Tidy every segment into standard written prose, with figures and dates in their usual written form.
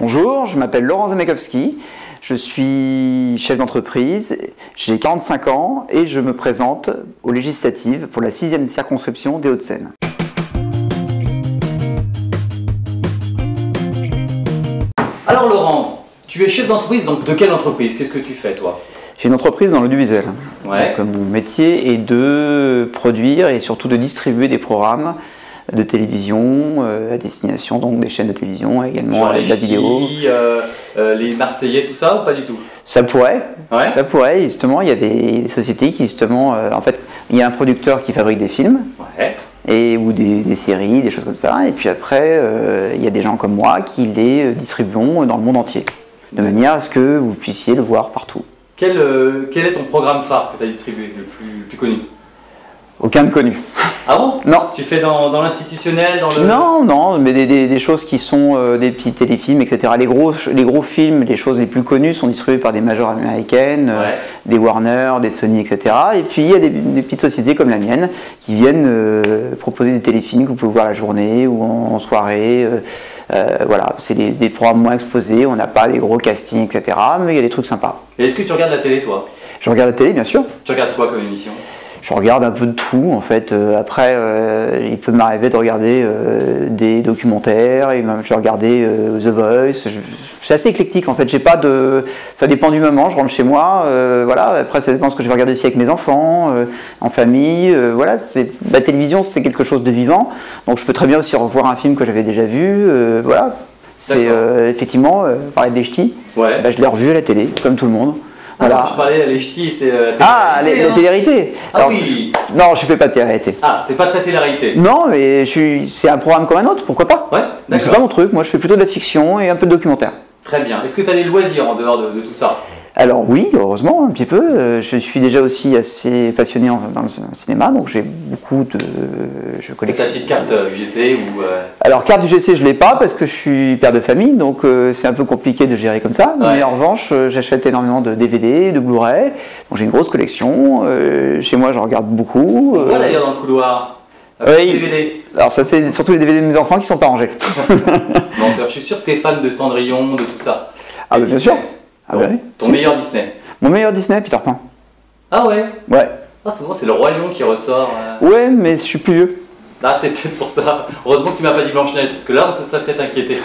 Bonjour, je m'appelle Laurent Zemeckowski, je suis chef d'entreprise, j'ai 45 ans et je me présente aux législatives pour la 6e circonscription des Hauts-de-Seine. Alors Laurent, tu es chef d'entreprise, donc de quelle entreprise? Qu'est-ce que tu fais toi? J'ai une entreprise dans l'audiovisuel. Ouais. Donc, mon métier est de produire et surtout de distribuer des programmes de télévision à destination donc des chaînes de télévision, également Genre de la vidéo. Les Marseillais, tout ça ou pas du tout? Ça pourrait, Ouais. ça pourrait. Justement, il y a des sociétés qui justement, en fait, il y a un producteur qui fabrique des films. Ouais. Ou des séries, des choses comme ça. Et puis après, il y a des gens comme moi qui les distribuons dans le monde entier, de manière à ce que vous puissiez le voir partout. Quel est ton programme phare que tu as distribué, le plus connu? Aucun de connu. Ah bon? Non. Tu fais dans l'institutionnel, dans le... Non, mais des choses qui sont des petits téléfilms, etc. Les gros films, les choses les plus connues sont distribuées par des majors américaines, Ouais. des Warner, des Sony, etc. Et puis il y a des petites sociétés comme la mienne qui viennent proposer des téléfilms que vous pouvez voir la journée ou en soirée. Voilà, c'est des programmes moins exposés, on n'a pas des gros castings, etc. Mais il y a des trucs sympas. Et est-ce que tu regardes la télé toi? Je regarde la télé, bien sûr. Tu regardes quoi comme émission? Je regarde un peu de tout en fait. Après, il peut m'arriver de regarder des documentaires, et même je vais regarder The Voice. C'est assez éclectique en fait. J'ai pas de, ça dépend du moment. Je rentre chez moi, voilà. Après, ça dépend de ce que je vais regarder aussi avec mes enfants, en famille. Voilà, la télévision, c'est quelque chose de vivant. Donc, je peux très bien aussi revoir un film que j'avais déjà vu. Voilà. C'est effectivement parler de Les Ch'tis. Ouais. Bah, je l'ai revu à la télé, comme tout le monde. Voilà. Alors, tu parlais les ch'tis, c'est la télé-réalité. Ah, la télé-réalité. Ah Alors, oui. non, je fais pas de télé-réalité. Ah, t'es pas très télé-réalité. Non, mais c'est un programme comme un autre, pourquoi pas? Ouais, Mais c'est d'accord. pas mon truc, moi je fais plutôt de la fiction et un peu de documentaire. Très bien. Est-ce que tu as des loisirs en dehors de tout ça? Alors oui, heureusement, un petit peu. Je suis déjà aussi assez passionné dans le cinéma, donc j'ai beaucoup de... Je Ta collectionne. petite carte UGC ou... Alors carte UGC, je l'ai pas parce que je suis père de famille, donc c'est un peu compliqué de gérer comme ça. Ouais. Mais en revanche, j'achète énormément de DVD, de Blu-ray, donc j'ai une grosse collection. Chez moi, je regarde beaucoup. On voit d'ailleurs dans le couloir. Oui. DVD. Alors ça, c'est surtout les DVD de mes enfants qui sont pas rangés. Menteur, je suis sûr que tu es fan de Cendrillon, de tout ça. Ah Et bah, bien Disney. sûr. Ah Bon, bah oui. ton Si. meilleur Disney. Mon meilleur Disney, Peter Pan. Ah ouais. Ouais. Ah, souvent c'est le Roi Lion qui ressort. Ouais, mais je suis plus vieux. Ah, c'est peut-être pour ça. Heureusement que tu m'as pas dit Blanche-Neige, parce que là on se serait peut-être inquiété.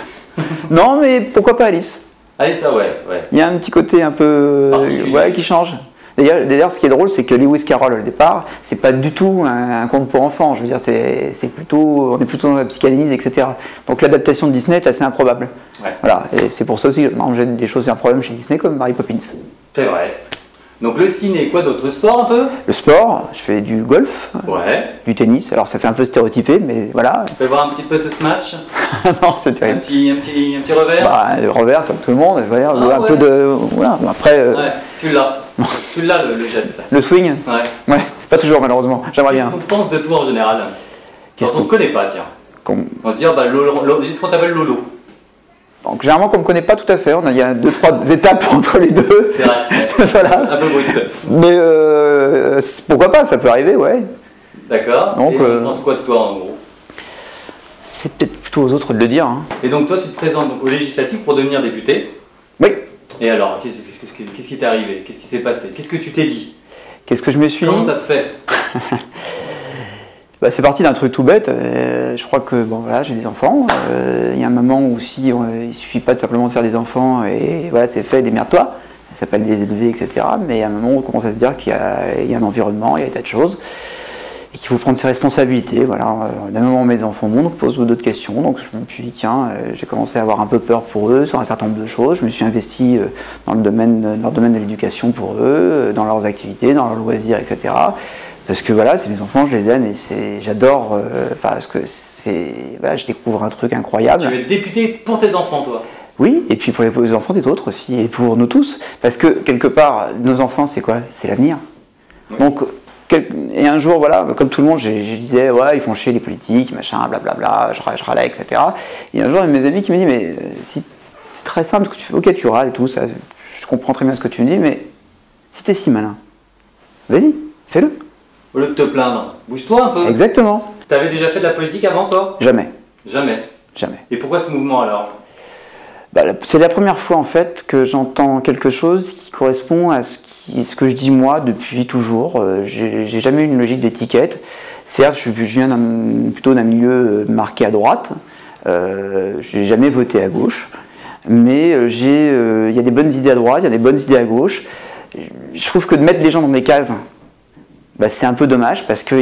Non, mais pourquoi pas Alice? Allez, ça, ouais. Il y a un petit côté un peu Particulier. ouais, qui change. D'ailleurs, ce qui est drôle, c'est que Lewis Carroll, au départ, c'est pas du tout un conte pour enfants. Je veux dire, c'est plutôt, on est plutôt dans la psychanalyse, etc. Donc l'adaptation de Disney est assez improbable. Ouais. Voilà, et c'est pour ça aussi que j'ai des choses improbables chez Disney, comme Mary Poppins. C'est vrai. Donc le ciné, quoi d'autre? Sport un peu? Le sport, je fais du golf, Ouais. du tennis. Alors ça fait un peu stéréotypé, mais voilà. On peut voir un petit peu ce match. Non, c'est Un terrible. petit revers. Bah, le revers, comme tout le monde, je veux dire, Ah, un ouais. peu de. Voilà, après, Ouais, tu l'as. Tu l'as le geste. le swing, Ouais. ouais, pas toujours malheureusement, j'aimerais Qu'est-ce bien. qu'on pense de toi en général? Qu'est-ce Quand on ne qu'on- connaît pas, tiens. On se dit, ah bah, c'est ce qu'on t'appelle Lolo. Donc généralement, comme on ne connaît pas tout à fait, il y a 2-3 étapes entre les deux. C'est vrai. Voilà. Un peu brut. Mais pourquoi pas, ça peut arriver, ouais. D'accord. Donc, Et on pense quoi de toi en gros? C'est peut-être plutôt aux autres de le dire. Hein. Et donc toi, tu te présentes donc aux législatives pour devenir député. Oui. Et alors, qu'est-ce qui t'est arrivé? Qu'est-ce qui s'est passé? Qu'est-ce que tu t'es dit? Qu'est-ce que je me suis Comment dit? ça se fait? Bah, c'est parti d'un truc tout bête. Je crois que bon, voilà, j'ai des enfants. Il y a un moment où si il suffit pas de simplement de faire des enfants et voilà, c'est fait, démerde-toi. Ça s'appelle les élever, etc. Mais il y a un moment où on commence à se dire qu'il y a un environnement, il y a des tas de choses. Et qu'il faut prendre ses responsabilités. Voilà. D'un moment où mes enfants montent, posent d'autres questions. Donc je me suis dit, tiens, j'ai commencé à avoir un peu peur pour eux sur un certain nombre de choses. Je me suis investi dans le domaine de l'éducation pour eux, dans leurs activités, dans leurs loisirs, etc. Parce que voilà, c'est mes enfants, je les aime et j'adore. Parce que voilà, je découvre un truc incroyable. Tu veux être député pour tes enfants, toi? Oui, et puis pour les enfants des autres aussi, et pour nous tous. Parce que quelque part, nos enfants, c'est quoi? C'est l'avenir. Oui. Donc, et un jour, voilà, comme tout le monde, je disais, ouais, ils font chier les politiques, machin, blablabla, je râlais, etc. Et un jour, un de mes amis qui me dit, mais si, c'est très simple, ce que tu fais, ok, tu râles et tout, ça, je comprends très bien ce que tu me dis, mais si t'es si malin, vas-y, fais-le. Au lieu de te plaindre, bouge-toi un peu. Exactement. T'avais déjà fait de la politique avant, toi? Jamais, Jamais. jamais. Et pourquoi ce mouvement alors? C'est la première fois en fait que j'entends quelque chose qui correspond à ce que je dis moi depuis toujours. J'ai jamais eu une logique d'étiquette. Certes, je viens plutôt d'un milieu marqué à droite. J'ai jamais voté à gauche. Mais il y a des bonnes idées à droite, il y a des bonnes idées à gauche. Je trouve que de mettre les gens dans des cases, c'est un peu dommage parce que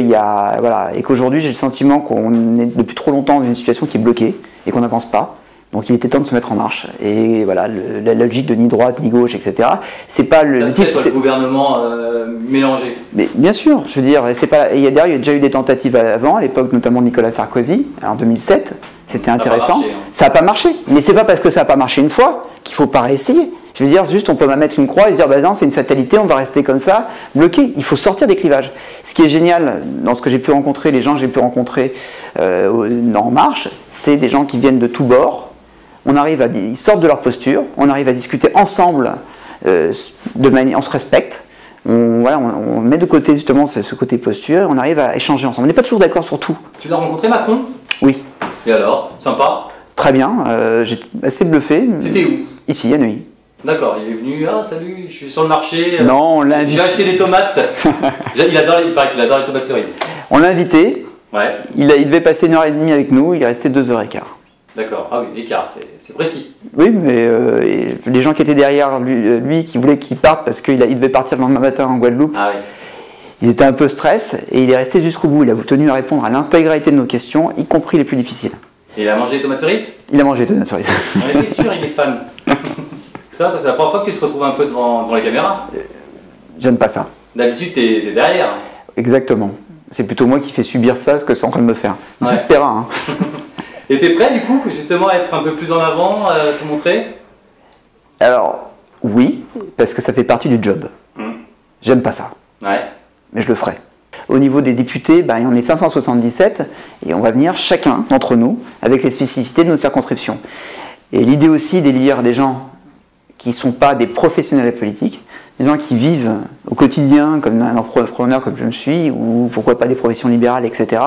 et qu'aujourd'hui j'ai le sentiment qu'on est depuis trop longtemps dans une situation qui est bloquée et qu'on n'avance pas. Donc il était temps de se mettre en marche. Et voilà, la logique de ni droite ni gauche, etc. C'est pas le type. C'est le gouvernement mélangé. Mais bien sûr, je veux dire, c'est pas. Il y a déjà eu des tentatives avant, à l'époque notamment de Nicolas Sarkozy, en 2007. C'était intéressant. Ça n'a pas marché. Mais c'est pas parce que ça n'a pas marché une fois qu'il faut pas réessayer. Je veux dire, juste on peut mettre une croix et se dire, non, c'est une fatalité, on va rester comme ça, bloqué. Il faut sortir des clivages. Ce qui est génial dans ce que j'ai pu rencontrer, les gens que j'ai pu rencontrer En Marche, c'est des gens qui viennent de tous bords. Ils sortent de leur posture, on arrive à discuter ensemble, on se respecte, on met de côté justement ce côté posture, on arrive à échanger ensemble. On n'est pas toujours d'accord sur tout. Tu l'as rencontré Macron? Oui. Et alors? Sympa? Très bien, j'étais assez bluffé. C'était où? Ici, à Neuilly. D'accord, il est venu, salut, je suis sur le marché. Non, on l'a invité. J'ai acheté des tomates. Il paraît qu'il adore les tomates cerises. On l'a invité. Ouais. Il devait passer 1h30 avec nous, il est resté 2h15. D'accord, ah oui, l'écart, c'est précis. Oui, mais les gens qui étaient derrière lui qui voulaient qu'il parte parce qu'il devait partir le lendemain matin en Guadeloupe, il était un peu stress et il est resté jusqu'au bout. Il a tenu à répondre à l'intégralité de nos questions, y compris les plus difficiles. Et il a mangé des tomates cerises? Il a mangé des tomates cerises. On était sûr, il est fan. Ça, c'est la première fois que tu te retrouves un peu devant la caméra? J'aime pas ça. D'habitude, t'es derrière. Exactement. C'est plutôt moi qui fais subir ça, ce que c'est en train de me faire. Ça se paiera. Hein. Et t'es prêt du coup, justement, à être un peu plus en avant, à te montrer? Alors, oui, parce que ça fait partie du job. J'aime pas ça. Ouais. Mais je le ferai. Au niveau des députés, on est 577 et on va venir chacun d'entre nous avec les spécificités de notre circonscription. Et l'idée aussi d'élire des gens qui ne sont pas des professionnels politiques, des gens qui vivent au quotidien comme un entrepreneur comme je le suis, ou pourquoi pas des professions libérales, etc.,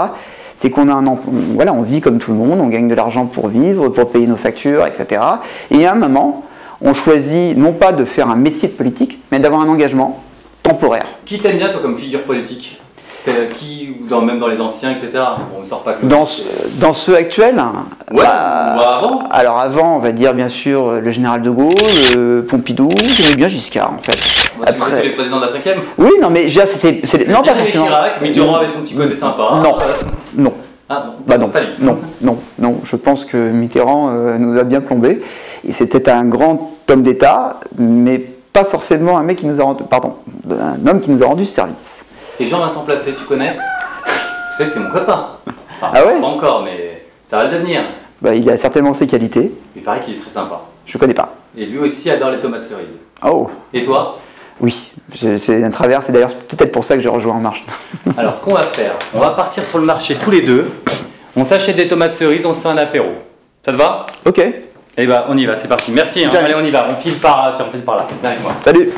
c'est qu'on a on vit comme tout le monde, on gagne de l'argent pour vivre, pour payer nos factures, etc. Et à un moment, on choisit non pas de faire un métier de politique, mais d'avoir un engagement temporaire. Qui t'aime bien, toi, comme figure politique? Qui, ou même dans les anciens, etc. Bon, on ne sort pas que dans ceux actuels, ouais, avant. Alors avant, on va dire bien sûr le général de Gaulle, Pompidou, j'aimais bien Giscard en fait. Après, tu es les présidents de la 5e? Oui, non mais c'est non pas forcément. Chirac, Mitterrand avait son petit côté sympa. Non. Ah non. Non. Je pense que Mitterrand nous a bien plombé. Et c'était un grand homme d'État, mais pas forcément un un homme qui nous a rendu service. Et Jean-Vincent Placé, tu connais? Tu sais que c'est mon copain. Enfin, ah ouais? Pas encore, mais ça va le devenir. Il a certainement ses qualités. Il paraît qu'il est très sympa. Je connais pas. Et lui aussi adore les tomates cerises. Oh. Et toi? Oui, c'est un travers, c'est d'ailleurs peut-être pour ça que j'ai rejoint En Marche. Alors ce qu'on va faire, on va partir sur le marché tous les deux, on s'achète des tomates cerises, on se fait un apéro. Ça te va? Ok. Eh ben on y va, c'est parti. Merci, hein. Allez on y va, on file par là, là, viens avec moi. Salut.